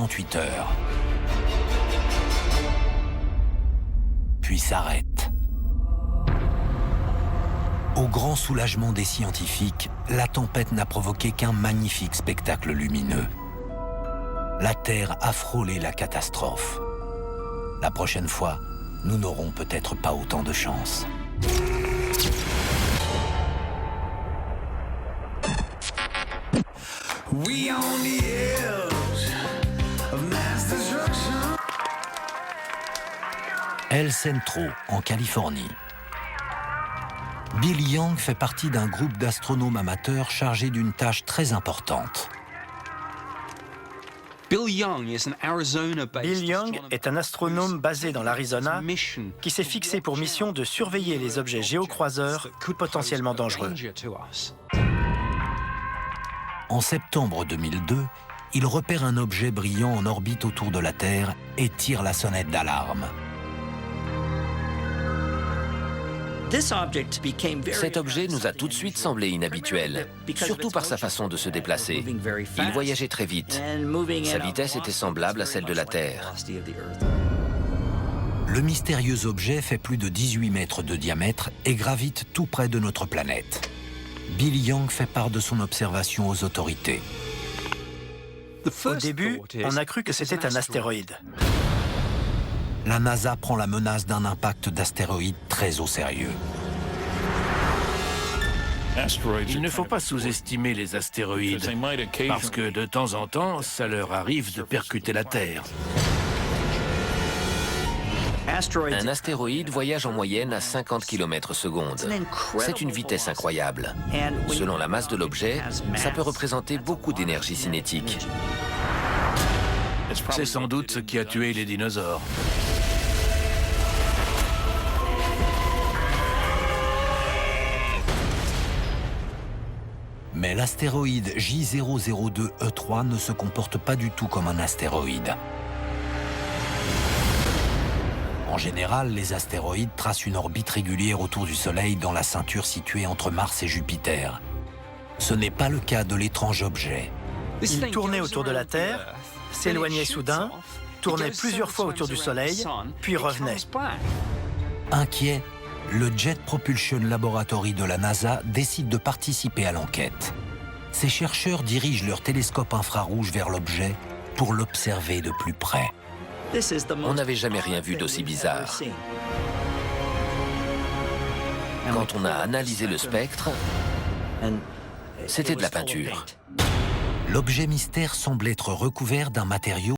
48 heures. Puis s'arrête. Au grand soulagement des scientifiques, la tempête n'a provoqué qu'un magnifique spectacle lumineux. La Terre a frôlé la catastrophe. La prochaine fois, nous n'aurons peut-être pas autant de chance. We on the edge of mass destruction. El Centro, en Californie. Bill Young fait partie d'un groupe d'astronomes amateurs chargés d'une tâche très importante. Bill Young est un astronome basé dans l'Arizona qui s'est fixé pour mission de surveiller les objets géocroiseurs potentiellement dangereux. En septembre 2002, il repère un objet brillant en orbite autour de la Terre et tire la sonnette d'alarme. Cet objet nous a tout de suite semblé inhabituel, surtout par sa façon de se déplacer. Il voyageait très vite. Sa vitesse était semblable à celle de la Terre. Le mystérieux objet fait plus de 18 mètres de diamètre et gravite tout près de notre planète. Bill Young fait part de son observation aux autorités. Au début, on a cru que c'était un astéroïde. La NASA prend la menace d'un impact d'astéroïde très au sérieux. Il ne faut pas sous-estimer les astéroïdes, parce que de temps en temps, ça leur arrive de percuter la Terre. Un astéroïde voyage en moyenne à 50 km/s. C'est une vitesse incroyable. Selon la masse de l'objet, ça peut représenter beaucoup d'énergie cinétique. C'est sans doute ce qui a tué les dinosaures. Mais l'astéroïde J002E3 ne se comporte pas du tout comme un astéroïde. En général, les astéroïdes tracent une orbite régulière autour du Soleil dans la ceinture située entre Mars et Jupiter. Ce n'est pas le cas de l'étrange objet. Il tournait autour de la Terre, s'éloignait soudain, tournait plusieurs fois autour du Soleil, puis revenait. Inquiet, le Jet Propulsion Laboratory de la NASA décide de participer à l'enquête. Ces chercheurs dirigent leur télescope infrarouge vers l'objet pour l'observer de plus près. On n'avait jamais rien vu d'aussi bizarre. Quand on a analysé le spectre, c'était de la peinture. L'objet mystère semble être recouvert d'un matériau